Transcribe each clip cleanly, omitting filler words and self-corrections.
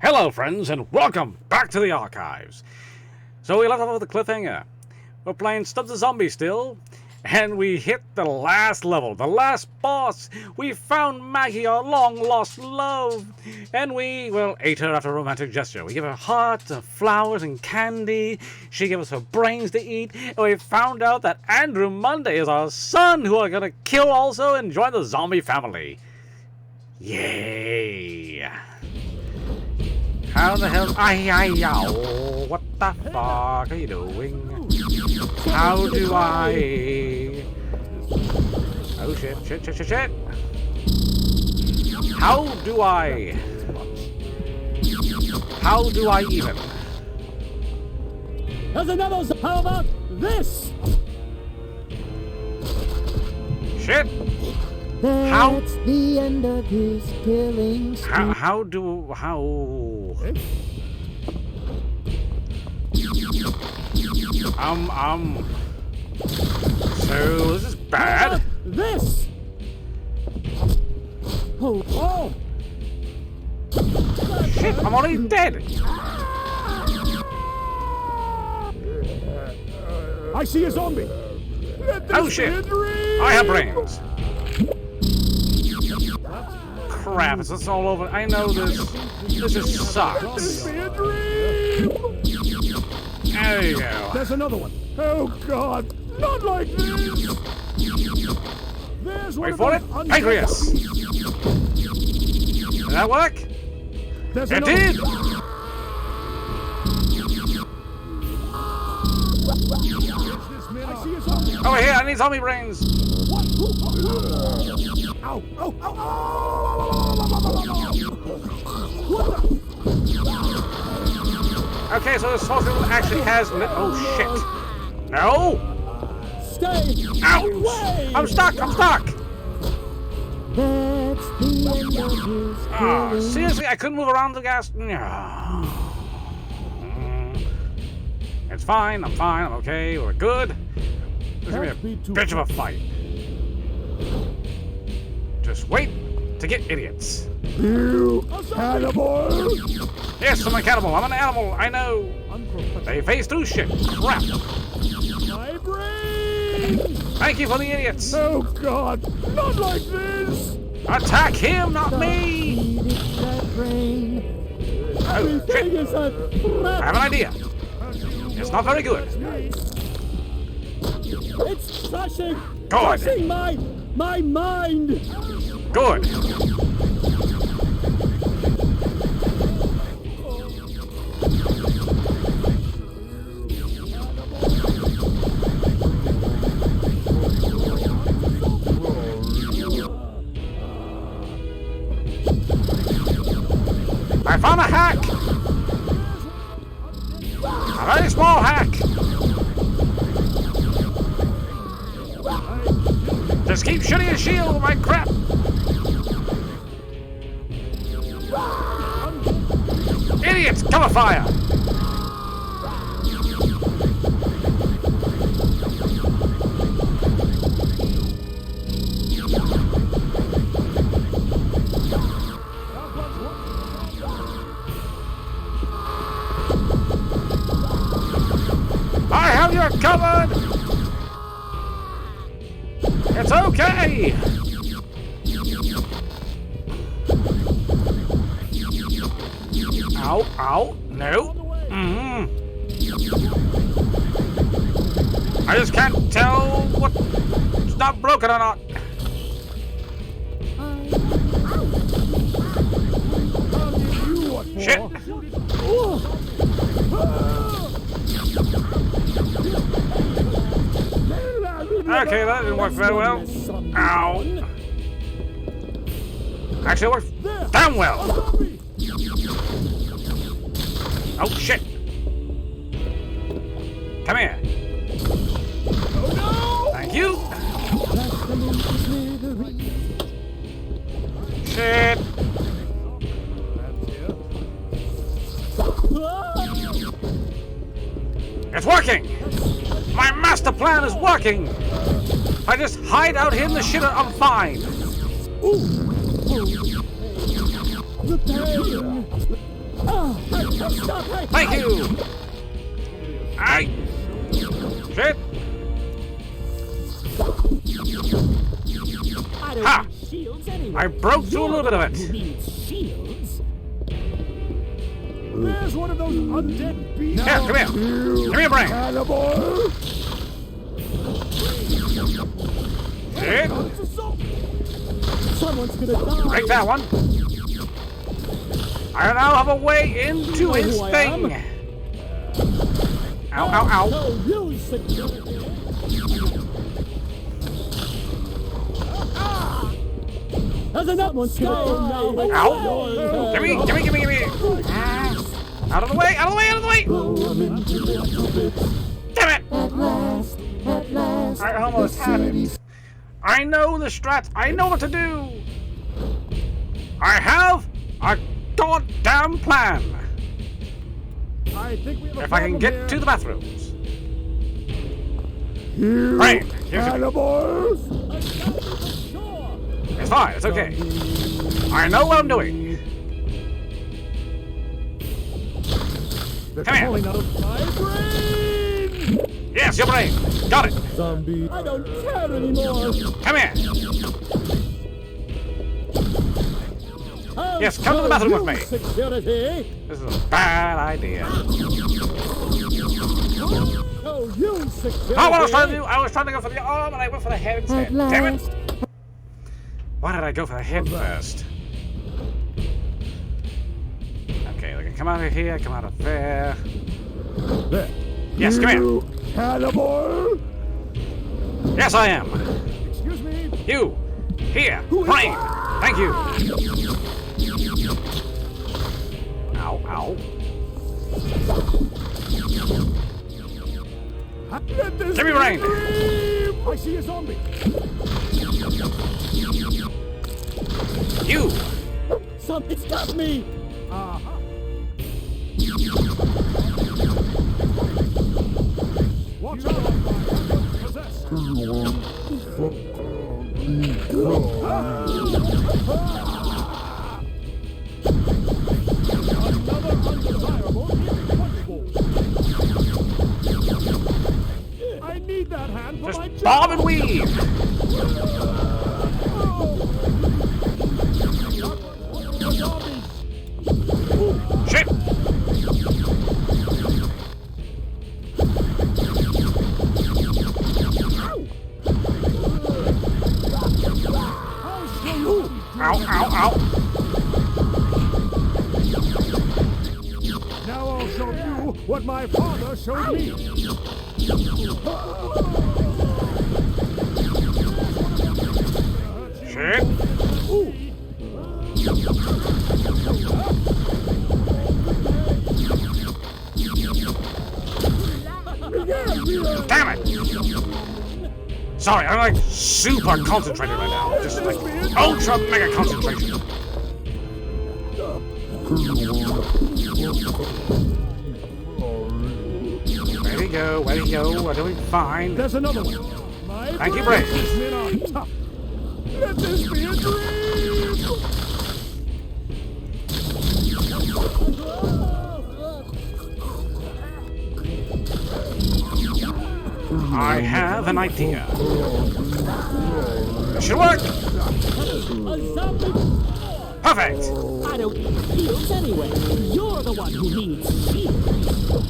Hello, friends, and welcome back to the archives. So we left off with a cliffhanger. We're playing Stubbs the Zombie still, and we hit the last level, the last boss. We found Maggie, our long-lost love, and we, well, ate her after a romantic gesture. We gave her hearts, flowers, and candy. She gave us her brains to eat, and we found out that Andrew Monday is our son, who we're gonna kill also and join the zombie family. Yay! How the hell? What the fuck are you doing? How do I? Oh shit! How do I? How do I even? There's another. How about this? Shit! That's the end of his killing spree. How? So this is bad. This. Oh. Shit! I'm already dead. I see a zombie. Oh shit! I have brains. Crap! It's all over. I know this. This just sucks. There you go. There's another one. Oh God! Not like this. There's one. Wait for it. Pancreas. Did that work? There's It did. I see a zombie. Over here. I need zombie brains. Ow! Ow! Ow! Okay, so this hospital actually has. Oh shit! No! Stay Ouch! away! I'm stuck! I'm stuck! That's the end of his Oh, killing. seriously, I couldn't move around the gas. It's fine. I'm fine. I'm okay. We're good. This is gonna be a bitch of a fight. Just wait to get idiots. You cannibal! Yes, I'm a cannibal. I'm an animal. I know. They phase through shit. Crap. My brain! Thank you for the idiots. Oh God! Not like this! Attack him, not me. Eat it, that brain. Oh, Everything shit. is a I have an idea. It's not very good. It's crushing! Good. Crushing my mind! Good. I found a hack. A very small hack. Just keep shooting his shield with my crap. Idiots, cover fire. I have you covered. It's okay. Ow, ow, no. I just can't tell what's not broken or not. Shit. Okay, that didn't work very well. Ow. Actually, it worked damn well. Oh, shit. Come here. Thank you. Shit. It's working. My master plan is working. If I just hide out here in the shitter, I'm fine. The pain! Stop right Thank you! I... Shit! I don't Ha! need shields anyway. I broke through a little bit of it. Who needs shields? There's one of those undead beasts. Here, come here. Give me a brain. Cannibal! Shit! Someone's gonna die. Break that one. I now have a way into know his who I am? thing. Ow, ow, ow. No, you security. There's another skull now. Ow. Give me. Out of the way. Damn it. At last, I almost the had city's it. I know the strats. I know what to do. I have a goddamn plan. I think we have a If I can problem get here. to the bathrooms. You Brain, here's your- cannibals! It's fine. It's okay. I know what I'm doing. They're Come here. calling out my brain! Yes, your brain. Got it. Zombie. I don't care anymore. Come here. I'll Yes, come to the show bathroom you with me. Security. This is a bad idea. Oh, you security. Oh, what I was trying to do? I was trying to go for the arm and I went for the head instead. at Damn it. last. Why did I go for the head first? Okay, they can come out of here, come out of there. There. Yes, come here. You cannibal! Yes, I am. Excuse me. You. Here. Who is- Brain. Thank you. Ow, ow. Let this Give me be a brain. dream. I see a zombie. You. Something's got me. Uh-huh. Watch out. Possessed. Another undesirable punchable. I need that hand for my Just bob and weave. Shit. Ow, ow, ow. Now I'll show you what my father showed me. Shit. Damn it. Sorry, I'm like super concentrated right now. Just like ultra mega concentration. Where to go? We're doing fine. There's another one. My Thank you, brain Brain. is in on top. Let this be a dream. I have an idea. It should work. A zombie. Perfect. I don't need shields anyway. You're the one who needs shields.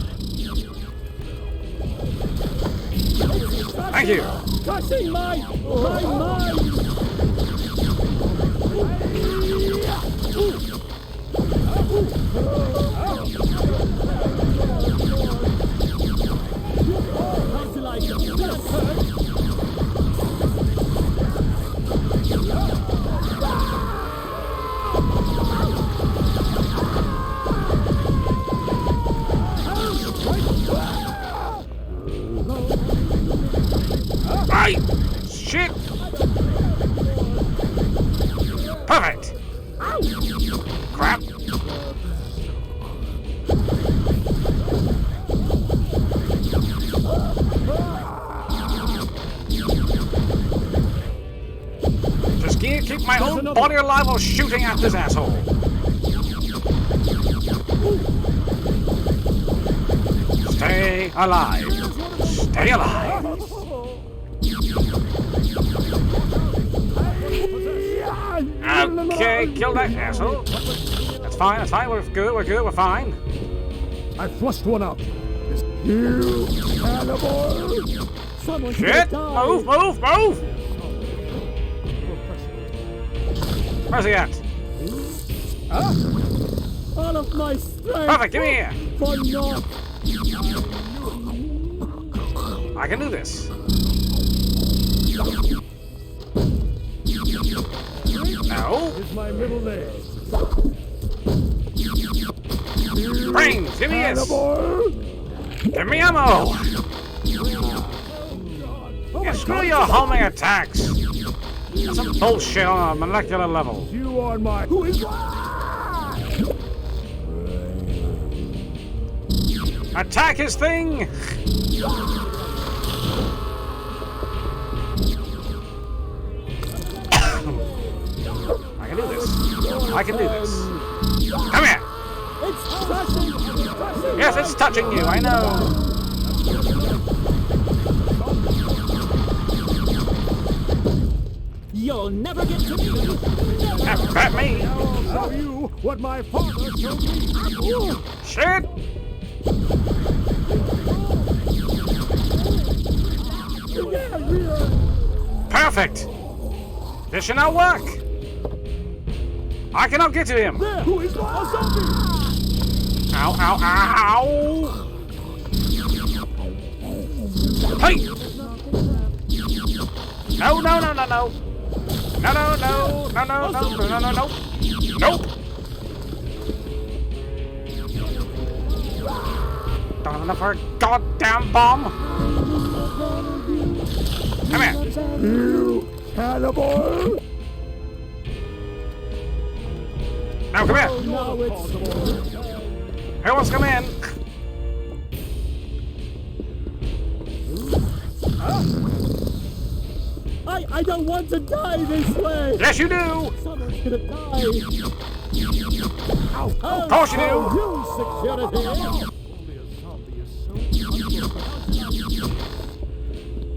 Thank you. Touching my mind. How'd you like it? That hurt. Right. Shit. Perfect. Crap. Just can't keep my own body alive while shooting at this asshole. Stay alive. Stay alive. Okay, kill that asshole. That's fine, that's fine. We're good, we're fine. I flushed one out. You cannibal! Someone Shit! Move! Where's he at? All of my strength. Perfect, give me here. For naught. I can do this. No. Is my middle name. Brains, give me this. Cannibal! Give me ammo. Yeah, screw your homing attacks. That's some bullshit on a molecular level. You are my... Who is... Attack his thing! I can do this. I can do this. Come here! It's touching. Yes, it's touching you, I know. You'll never get to me. At me! I'll show you what my father showed me. Shit! Perfect! This should not work! I cannot get to him! There, who is my zombie? Ow, ow, ow! Hey! No, no, no, no, no! No, no, no, no, no, no, no, no, no! Nope! Don't have enough for a goddamn bomb! Come here! You cannibal! Now come here! Now it's... Who wants to come in? I don't want to die this way. Yes, you do! Someone's gonna die. Of course you do! You security.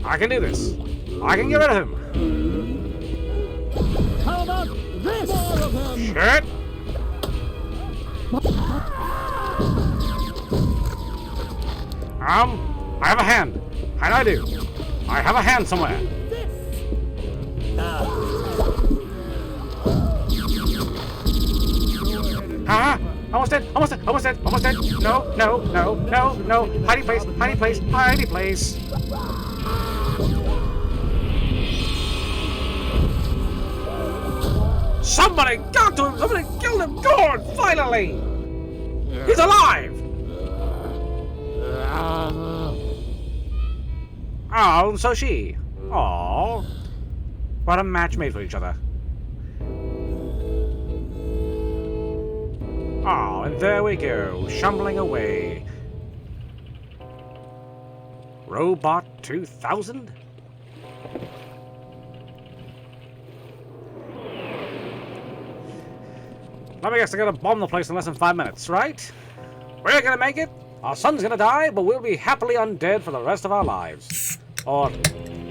I can do this. I can get rid of him. How about this? More of them. Shit! I have a hand. How do I do? I have a hand somewhere. Huh? Almost dead, almost dead, almost dead, almost dead. No, no, no, no, no. Hidey place, hidey place, hidey place. Somebody got to him! Somebody killed him! Good! Finally! He's alive! Oh, so she. Aww. What a match made for each other. Oh, and there we go, shumbling away. Robot 2000? Let me guess, they're gonna bomb the place in less than 5 minutes, right? We're gonna make it. Our son's gonna die, but we'll be happily undead for the rest of our lives. Or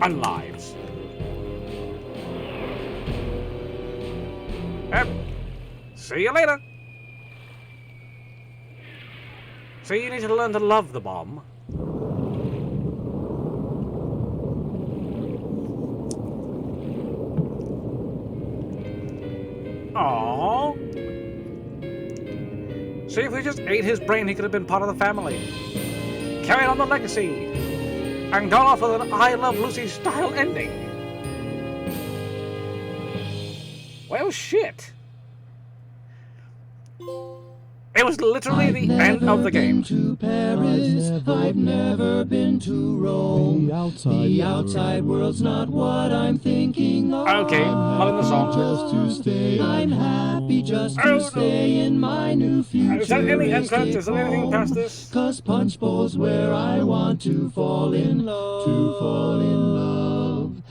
unlives. Yep. See you later. So you need to learn to love the bomb. Aww. See, if we just ate his brain, he could have been part of the family. Carried on the legacy. And gone off with an I Love Lucy style ending. Well, shit. It was literally the end of the game. To Paris, I've never been to Rome. The outside world's not what I'm thinking of. Okay, loving the song. Just to stay, I'm happy just to stay in my new future. Is that any end credits? Is there anything past this? 'Cause Punch Bowl's where I want to fall in love. To fall in love.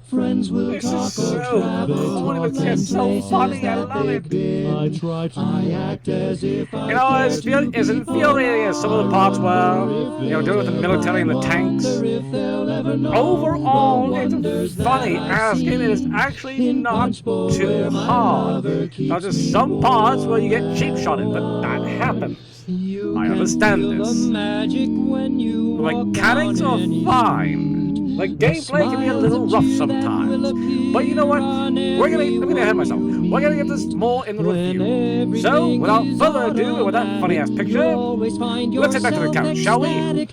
Friends will This talk is or so travel funny, to but it's so places funny, I that love they've it. been. I try to. I act as if I You know, care as to infuriating as some of the parts were, doing with the military and the tanks. wonder if they'll ever know Overall, the wonders it's funny that I've as it is seen actually in not Punchbowl too where my hard. lover Now, keeps there's me some parts where you get warm. cheap shotted, but that happens. You I can understand feel this. the magic when you The walk mechanics down are any fine. street. The gameplay can be a Smiles little of rough cheer that will sometimes. appear But you know what? on I'm gonna ahead of myself. everyone We're gonna you get this more in the meet. review. When So, everything without is further ado, and with that funny ass automatic, picture, you'll always find let's head back to the yourself couch, shall we? ecstatic.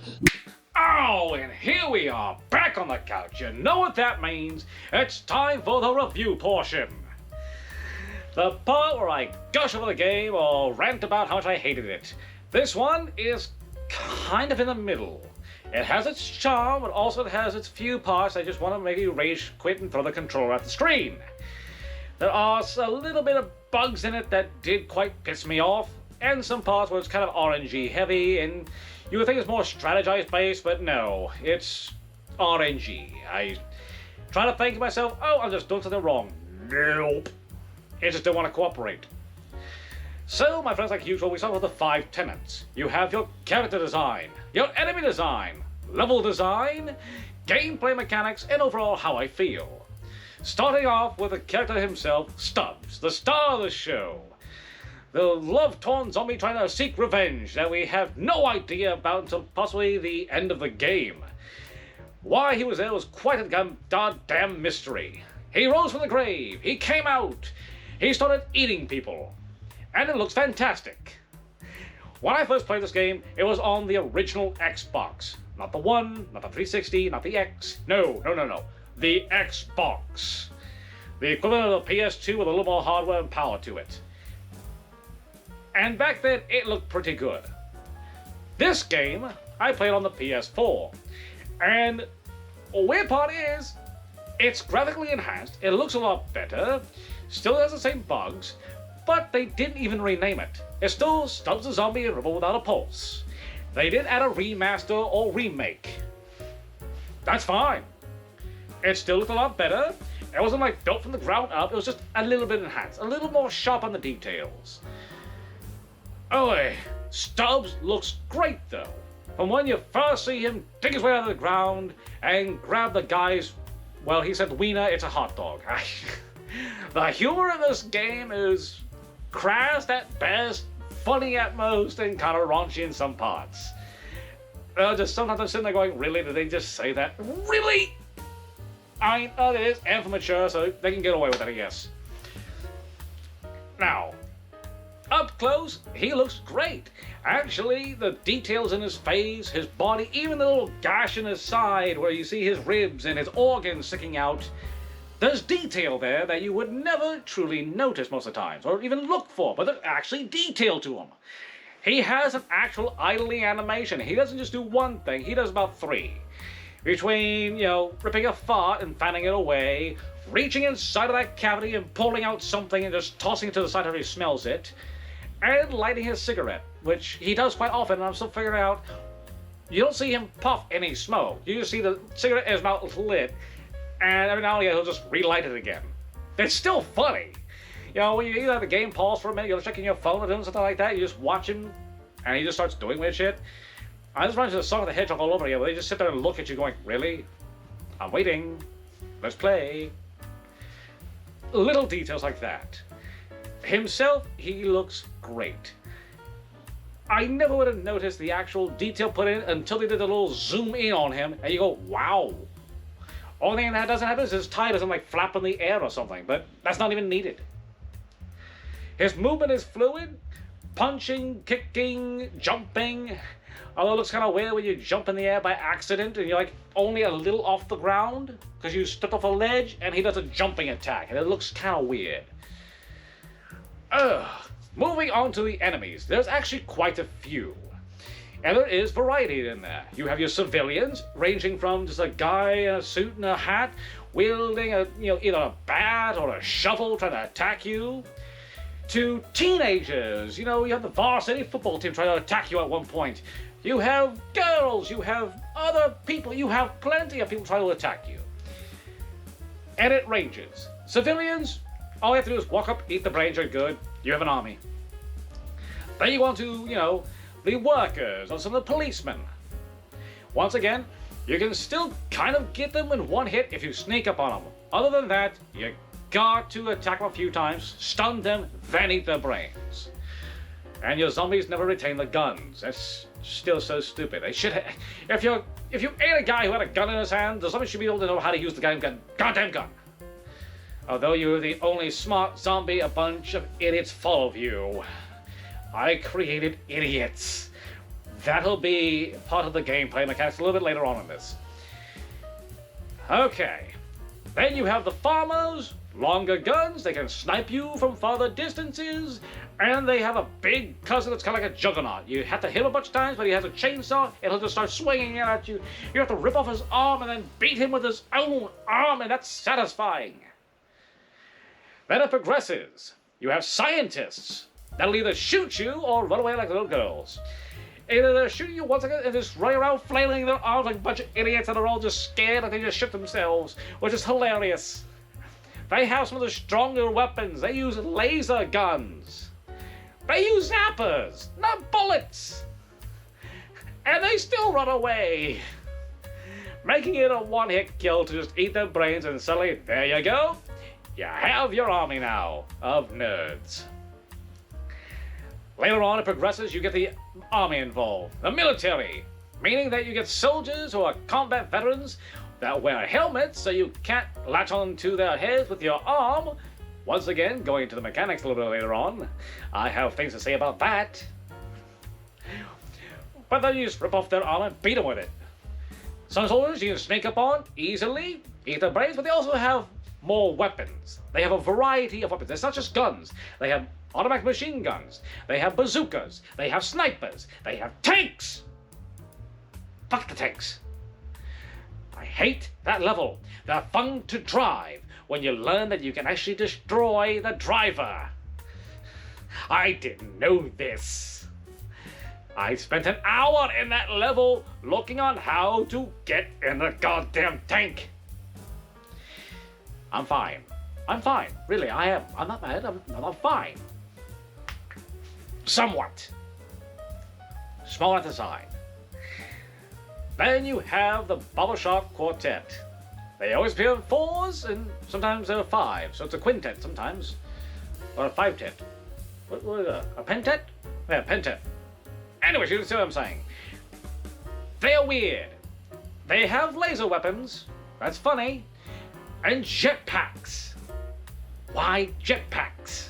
Oh, and here we are, back on the couch. You know what that means? It's time for the review portion. The part where I gush over the game or rant about how much I hated it. This one is kind of in the middle. It has its charm, but also it has its few parts I just want to maybe rage quit and throw the controller at the screen. There are a little bit of bugs in it that did quite piss me off, and some parts where it's kind of RNG heavy, and you would think it's more strategized based, but no, it's RNG. I try to think to myself, oh, I'm just doing something wrong. Nope. It just don't want to cooperate. So, my friends, like usual, we start with the 5 tenets. You have your character design, your enemy design, level design, gameplay mechanics, and overall how I feel. Starting off with the character himself, Stubbs, the star of the show. The love-torn zombie trying to seek revenge that we have no idea about until possibly the end of the game. Why he was there was quite a goddamn mystery. He rose from the grave, he came out, he started eating people. And it looks fantastic. When I first played this game, it was on the original Xbox. Not the One, not the 360, not the X. No. The Xbox. The equivalent of the PS2 with a little more hardware and power to it. And back then, it looked pretty good. This game, I played on the PS4. And the weird part is, it's graphically enhanced, it looks a lot better, still has the same bugs, but they didn't even rename it. It's still Stubbs the Zombie and Rebel Without a Pulse. They didn't add a remaster or remake. That's fine. It still looked a lot better. It wasn't like built from the ground up, it was just a little bit enhanced, a little more sharp on the details. Oh, Stubbs looks great though. From when you first see him dig his way out of the ground and grab the guy's, well, he said wiener, it's a hot dog. The humor in this game is crass at best, funny at most, and kind of raunchy in some parts. Just sometimes I'm sitting there going, really? Did they just say that? Really? I mean, it is and for mature, so they can get away with it, I guess. Now, up close, he looks great. Actually, the details in his face, his body, even the little gash in his side where you see his ribs and his organs sticking out, there's detail there that you would never truly notice most of the times, or even look for, but there's actually detail to him. He has an actual idling animation. He doesn't just do one thing, he does about 3. Between, ripping a fart and fanning it away, reaching inside of that cavity and pulling out something and just tossing it to the side after he smells it, and lighting his cigarette, which he does quite often, and I'm still figuring out, you don't see him puff any smoke. You just see the cigarette in his mouth lit, and every now and again he'll just relight it again. It's still funny. When you have the game pause for a minute, you're checking your phone or doing something like that, you just watch him, and he just starts doing weird shit. I just run into the Song of the Hedgehog all over again, where they just sit there and look at you going, really? I'm waiting. Let's play. Little details like that. Himself, he looks great. I never would have noticed the actual detail put in until they did a little zoom in on him, and you go, wow. Only thing that doesn't happen is his tie doesn't flap in the air or something, but that's not even needed. His movement is fluid, punching, kicking, jumping. Although it looks kind of weird when you jump in the air by accident and you're only a little off the ground because you stepped off a ledge and he does a jumping attack and it looks kind of weird. Moving on to the enemies, there's actually quite a few. And there is variety in there. You have your civilians, ranging from just a guy in a suit and a hat, wielding either a bat or a shovel trying to attack you, to teenagers. You have the varsity football team trying to attack you at one point. You have girls, you have other people, you have plenty of people trying to attack you. Edit ranges. Civilians, all you have to do is walk up, eat the brains, you're good. You have an army. Then you want to, the workers or some of the policemen. Once again, you can still kind of get them in one hit if you sneak up on them. Other than that, you got to attack them a few times, stun them, then eat their brains. And your zombies never retain the guns. That's still so stupid. They should if you ate a guy who had a gun in his hand, the zombie should be able to know how to use the goddamn gun. Although you're the only smart zombie, a bunch of idiots follow you. I created idiots. That'll be part of the gameplay mechanics a little bit later on in this. Okay. Then you have the farmers, longer guns, they can snipe you from farther distances, and they have a big cousin that's kind of like a juggernaut. You have to hit him a bunch of times, but he has a chainsaw, it'll just start swinging it at you. You have to rip off his arm and then beat him with his own arm, and that's satisfying. Then it progresses. You have scientists that'll either shoot you or run away like little girls. Either they're shooting you once again and just running around flailing their arms like a bunch of idiots that are all just scared and they just shoot themselves, which is hilarious. They have some of the stronger weapons. They use laser guns. They use zappers, not bullets. And they still run away. Making it a one-hit kill to just eat their brains, and suddenly, there you go. You have your army now of nerds. Later on, it progresses, you get the army involved. The military, meaning that you get soldiers who are combat veterans that wear helmets so you can't latch onto their heads with your arm. Once again, going into the mechanics a little bit later on, I have things to say about that. But then you just rip off their arm and beat them with it. Some soldiers you can sneak up on easily, eat their brains, but they also have more weapons. They have a variety of weapons. It's not just guns. They have automatic machine guns. They have bazookas. They have snipers. They have tanks. Fuck the tanks. I hate that level. They're fun to drive when you learn that you can actually destroy the driver. I didn't know this. I spent an hour in that level looking on how to get in the goddamn tank. I'm fine. I'm fine. Really, I am. I'm not mad. I'm fine. Somewhat. Small at the side. Then you have the Bubble Shark Quartet. They always appear in 4s, and sometimes they're 5, so it's a quintet sometimes. Or a 5-tet. What is that? A pentet? Yeah, pentet. Anyway, you can see what I'm saying. They're weird. They have laser weapons. That's funny. And jetpacks. Why jetpacks?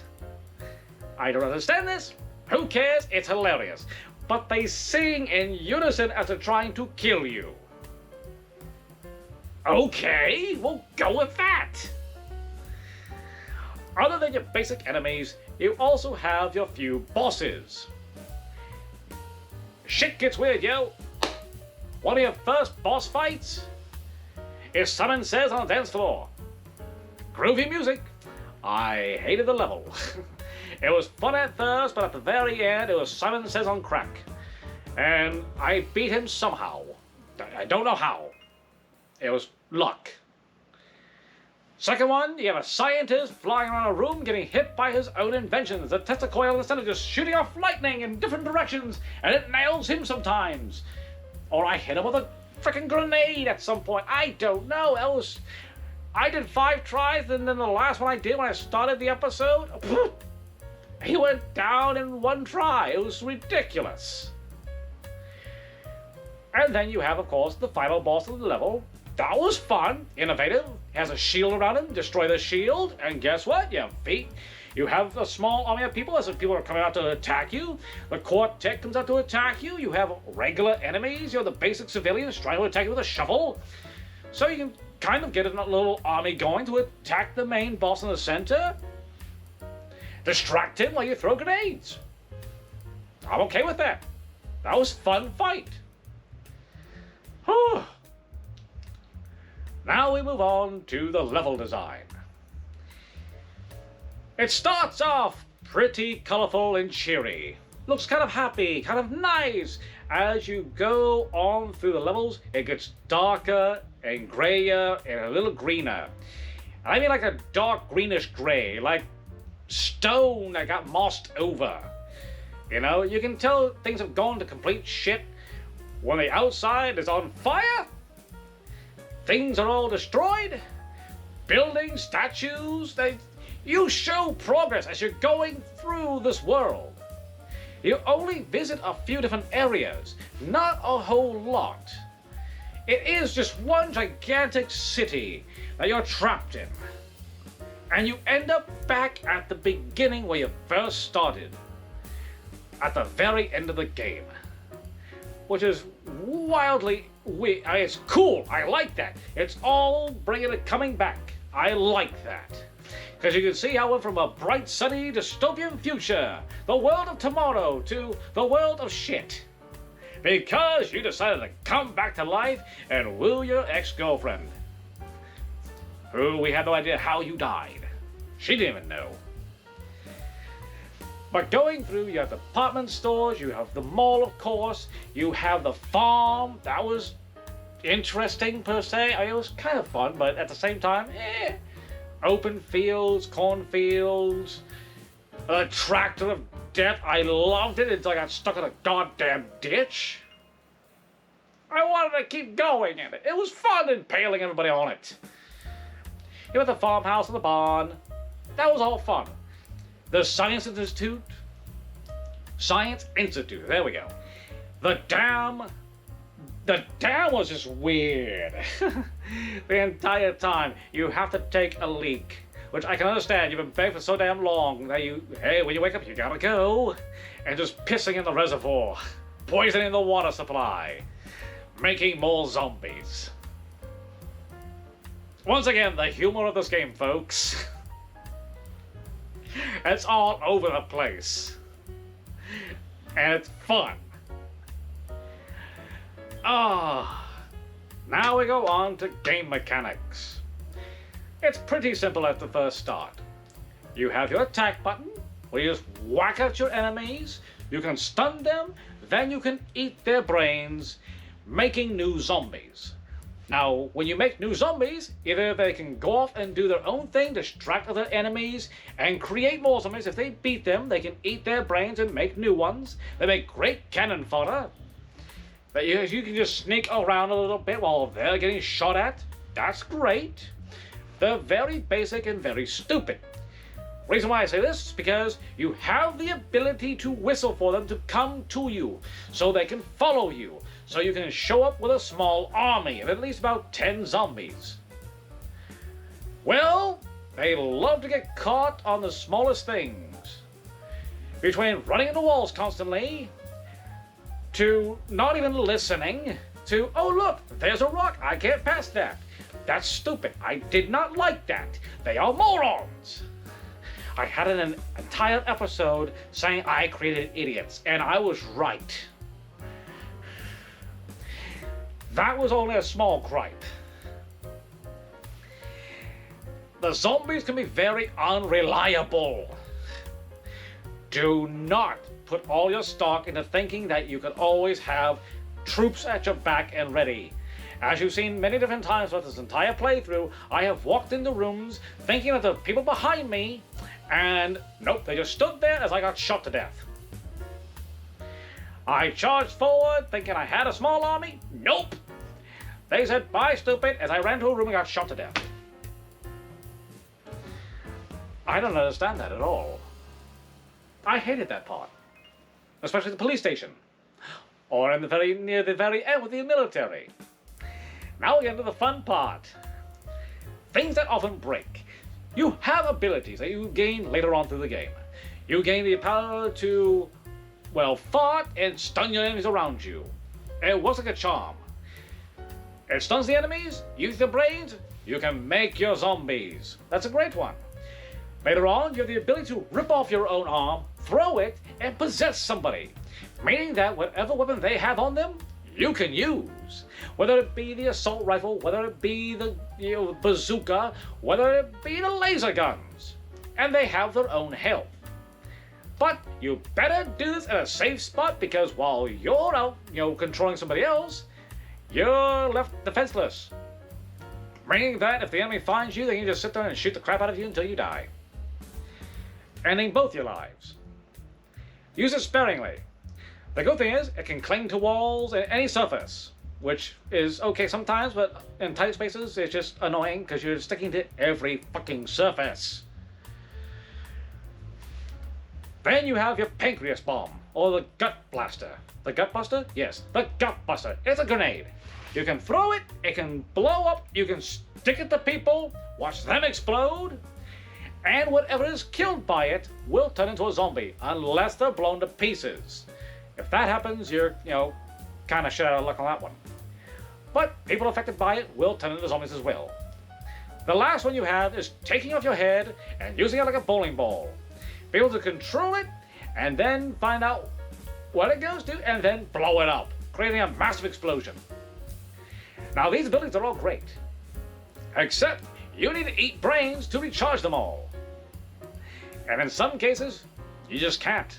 I don't understand this. Who cares? It's hilarious. But they sing in unison as they're trying to kill you. Okay, we'll go with that. Other than your basic enemies, you also have your few bosses. Shit gets weird, yo. One of your first boss fights is Simon Says on a dance floor. Groovy music. I hated the level. It was fun at first, but at the very end, it was Simon Says on crack. And I beat him somehow. I don't know how. It was luck. Second one, you have a scientist flying around a room getting hit by his own inventions. The Tesla coil in the center just shooting off lightning in different directions, and it nails him sometimes. Or I hit him with a freaking grenade at some point. I don't know. I did 5 tries, and then the last one I did when I started the episode, he went down in 1 try. It was ridiculous. And then you have, of course, the final boss of the level. That was fun, innovative. He has a shield around him, destroy the shield, and guess what? You have a small army of people as people are coming out to attack you. The quartet comes out to attack you. You have regular enemies. You have the basic civilians trying to attack you with a shovel. So you can kind of get a little army going to attack the main boss in the center. Distract him while you throw grenades. I'm okay with that. That was a fun fight. Whew. Now we move on to the level design. It starts off pretty colorful and cheery. Looks kind of happy, kind of nice. As you go on through the levels, it gets darker and grayer and a little greener. I mean like a dark greenish gray, like stone that got mossed over. You know, you can tell things have gone to complete shit when the outside is on fire. Things are all destroyed. Buildings, statues, you show progress as you're going through this world. You only visit a few different areas, not a whole lot. It is just one gigantic city that you're trapped in. And you end up back at the beginning where you first started. At the very end of the game. Which is wildly weird. It's cool. I like that. It's all bringing it coming back. I like that. Because you can see how it went from a bright, sunny, dystopian future, the world of tomorrow, to the world of shit. Because you decided to come back to life and woo your ex-girlfriend. Who we had no idea how you died. She didn't even know. But going through, you have department stores, you have the mall, of course, you have the farm. That was interesting per se. I mean, it was kind of fun, but at the same time, open fields, cornfields, a tractor of death. I loved it until I got stuck in a goddamn ditch. I wanted to keep going in it. It was fun impaling everybody on it. You had the farmhouse and the barn. That was all fun. The Science Institute, there we go. The dam was just weird. The entire time, you have to take a leak, which I can understand. You've been begging for so damn long that hey, when you wake up, you gotta go. And just pissing in the reservoir, poisoning the water supply, making more zombies. Once again, the humor of this game, folks. It's all over the place. And it's fun. Now we go on to game mechanics. It's pretty simple at the first start. You have your attack button, where you just whack out your enemies, you can stun them, then you can eat their brains, making new zombies. Now, when you make new zombies, either they can go off and do their own thing, distract other enemies, and create more zombies. If they beat them, they can eat their brains and make new ones. They make great cannon fodder. That you can just sneak around a little bit while they're getting shot at. That's great. They're very basic and very stupid. Reason why I say this is because you have the ability to whistle for them to come to you, so they can follow you. So you can show up with a small army of at least about 10 zombies. Well, they love to get caught on the smallest things. Between running into walls constantly, to not even listening, to, oh look, there's a rock, I can't pass that. That's stupid, I did not like that. They are morons. I had an entire episode saying I created idiots, and I was right. That was only a small gripe. The zombies can be very unreliable. Do not put all your stock into thinking that you can always have troops at your back and ready. As you've seen many different times throughout this entire playthrough, I have walked into rooms thinking of the people behind me, and nope, they just stood there as I got shot to death. I charged forward thinking I had a small army. Nope. They said, bye, stupid, as I ran to a room and got shot to death. I don't understand that at all. I hated that part. Especially the police station. Or in near the very end with the military. Now we get into the fun part. Things that often break. You have abilities that you gain later on through the game. You gain the power to, well, fart and stun your enemies around you. It works like a charm. It stuns the enemies, you eat their brains, you can make your zombies. That's a great one. Later on, you have the ability to rip off your own arm, throw it, and possess somebody. Meaning that whatever weapon they have on them, you can use. Whether it be the assault rifle, whether it be the bazooka, whether it be the laser guns. And they have their own health. But you better do this in a safe spot, because while you're out, controlling somebody else, you're left defenseless. Meaning that if the enemy finds you, they can just sit there and shoot the crap out of you until you die. Ending both your lives. Use it sparingly. The good thing is, it can cling to walls and any surface, which is okay sometimes, but in tight spaces, it's just annoying because you're sticking to every fucking surface. Then you have your pancreas bomb, or the gut blaster. The gut buster? Yes, the gut buster. It's a grenade. You can throw it, it can blow up, you can stick it to people, watch them explode, and whatever is killed by it will turn into a zombie, unless they're blown to pieces. If that happens, you're, kind of shit out of luck on that one. But people affected by it will turn into zombies as well. The last one you have is taking off your head and using it like a bowling ball. Be able to control it, and then find out what it goes to, and then blow it up, creating a massive explosion. Now these abilities are all great, except you need to eat brains to recharge them all. And in some cases, you just can't.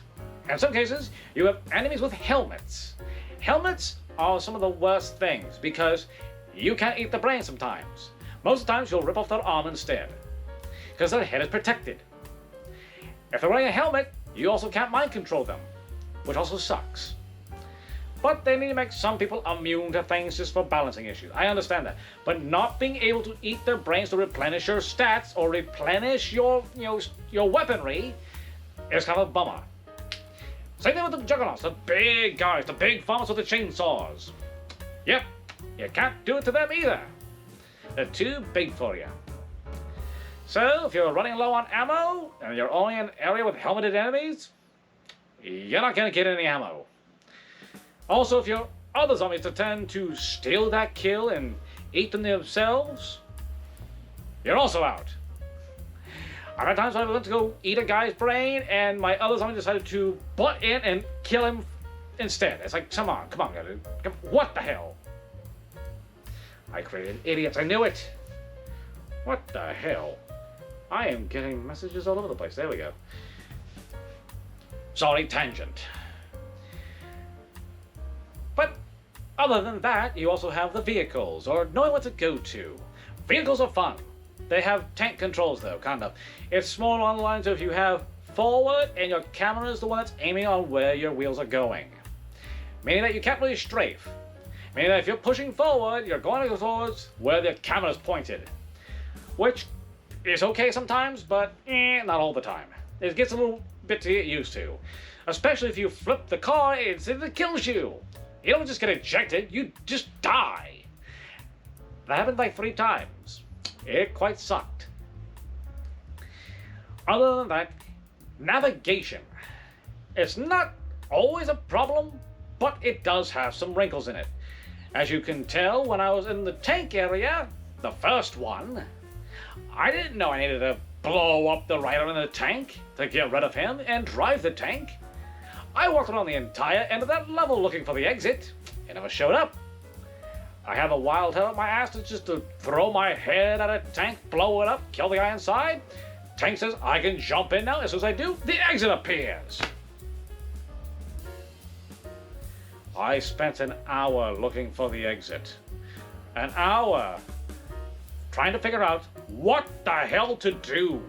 In some cases, you have enemies with helmets. Helmets are some of the worst things because you can't eat the brain sometimes. Most of the times you'll rip off their arm instead, because their head is protected. If they're wearing a helmet, you also can't mind control them, which also sucks. But they need to make some people immune to things just for balancing issues. I understand that. But not being able to eat their brains to replenish your stats or replenish your weaponry is kind of a bummer. Same thing with the juggernauts, the big guys, the big farmers with the chainsaws. Yep, you can't do it to them either. They're too big for you. So, if you're running low on ammo, and you're only in an area with helmeted enemies, you're not going to get any ammo. Also, if your other zombies tend to steal that kill and eat them themselves, you're also out. I've had times when I went to go eat a guy's brain, and my other zombie decided to butt in and kill him instead. It's like, come on, dude. What the hell? I created idiots, I knew it. What the hell? I am getting messages all over the place. There we go. Sorry, tangent. But other than that, you also have the vehicles, or knowing what to go to. Vehicles are fun. They have tank controls though, kind of. It's more on the lines of you have forward and your camera is the one that's aiming on where your wheels are going. Meaning that you can't really strafe. Meaning that if you're pushing forward, you're going to go towards where the camera's pointed. Which is okay sometimes, but not all the time. It gets a little bit to get used to. Especially if you flip the car and it kills you. You don't just get ejected, you just die. That happened like 3 times. It quite sucked. Other than that, navigation. It's not always a problem, but it does have some wrinkles in it. As you can tell, when I was in the tank area, the first one, I didn't know I needed to blow up the rider in the tank to get rid of him and drive the tank. I walked around the entire end of that level looking for the exit. It never showed up. I have a wild hell up my ass just to throw my head at a tank, blow it up, kill the guy inside. Tank says I can jump in now. As soon as I do, the exit appears. I spent an hour looking for the exit. An hour trying to figure out what the hell to do.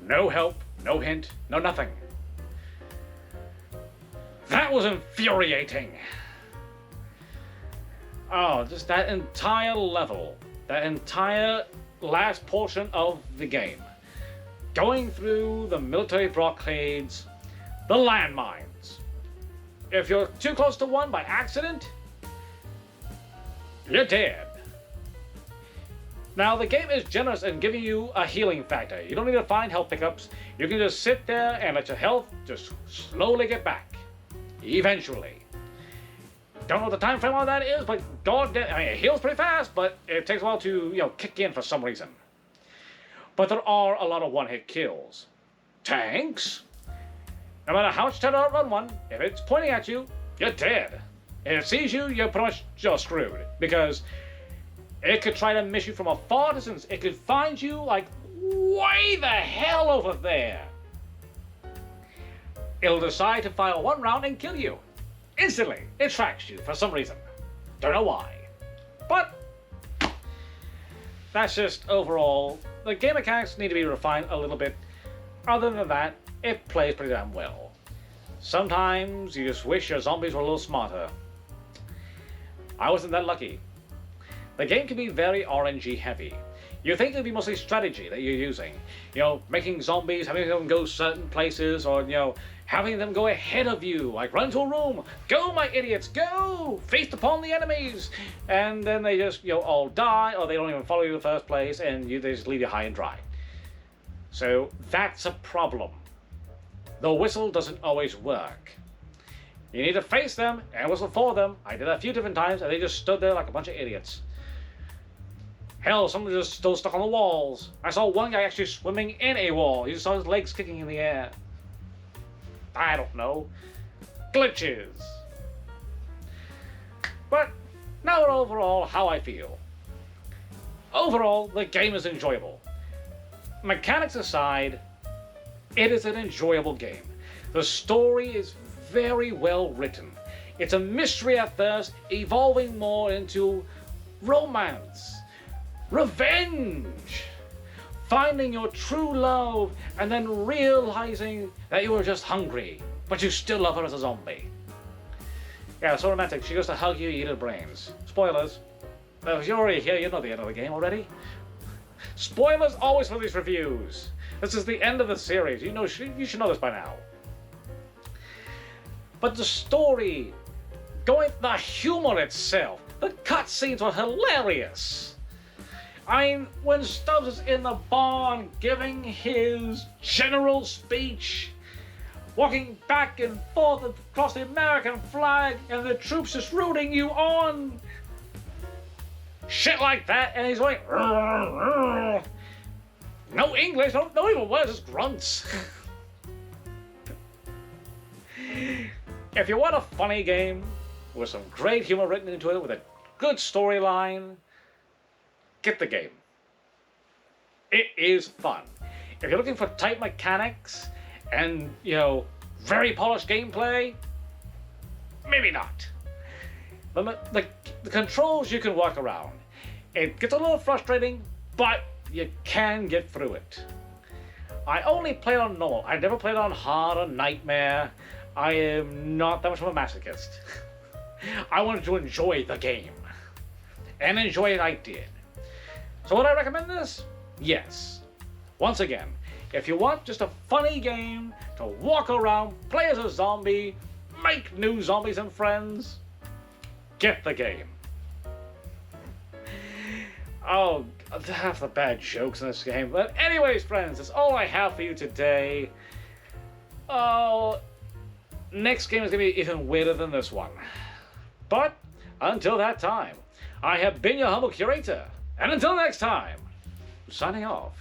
No help, no hint, no nothing. That was infuriating. Oh, just that entire level, that entire last portion of the game. Going through the military blockades, the landmines. If you're too close to one by accident, you're dead. Now, the game is generous in giving you a healing factor. You don't need to find health pickups. You can just sit there and let your health just slowly get back. Eventually. Don't know what the time frame on that is, but goddamn, I mean, it heals pretty fast, but it takes a while to, kick in for some reason. But there are a lot of one-hit kills. Tanks? No matter how much you try to outrun one, if it's pointing at you, you're dead. If it sees you, you're pretty much just screwed. Because it could try to miss you from a far distance. It could find you, like, way the hell over there. It'll decide to fire one round and kill you. Instantly, it tracks you for some reason. Don't know why. But that's just overall, the game mechanics need to be refined a little bit. Other than that, it plays pretty damn well. Sometimes you just wish your zombies were a little smarter. I wasn't that lucky. The game can be very RNG heavy. You think it would be mostly strategy that you're using. You know, making zombies, having them go certain places, or, you know, having them go ahead of you, like run to a room, go my idiots, go! Feast upon the enemies! And then they just, you know, all die, or they don't even follow you in the first place, and they just leave you high and dry. So that's a problem. The whistle doesn't always work. You need to face them and whistle for them. I did that a few different times, and they just stood there like a bunch of idiots. Hell, some just still stuck on the walls. I saw one guy actually swimming in a wall. You just saw his legs kicking in the air. I don't know. Glitches. But now overall, how I feel. Overall, the game is enjoyable. Mechanics aside, it is an enjoyable game. The story is very well written. It's a mystery at first, evolving more into romance. Revenge! Finding your true love and then realizing that you were just hungry, but you still love her as a zombie. Yeah, so romantic. She goes to hug you, eat her brains. Spoilers. If you're already here, you know the end of the game already. Spoilers always for these reviews. This is the end of the series. You should know this by now. But the story, the humor itself, the cutscenes were hilarious. I mean, when Stubbs is in the barn giving his general speech, walking back and forth across the American flag, and the troops just rooting you on. Shit like that, and he's like, "Rrr, rrr." No English, no even words, just grunts. If you want a funny game with some great humor written into it, with a good storyline, get the game. It is fun. If you're looking for tight mechanics and, you know, very polished gameplay, maybe not. The controls you can walk around. It gets a little frustrating, but you can get through it. I only played on normal. I never played on hard or nightmare. I am not that much of a masochist. I wanted to enjoy the game. And enjoy it I did. So would I recommend this? Yes. Once again, if you want just a funny game to walk around, play as a zombie, make new zombies and friends, get the game. Oh, half the bad jokes in this game. But anyways, friends, that's all I have for you today. Oh, next game is going to be even weirder than this one. But until that time, I have been your humble curator. And until next time, signing off.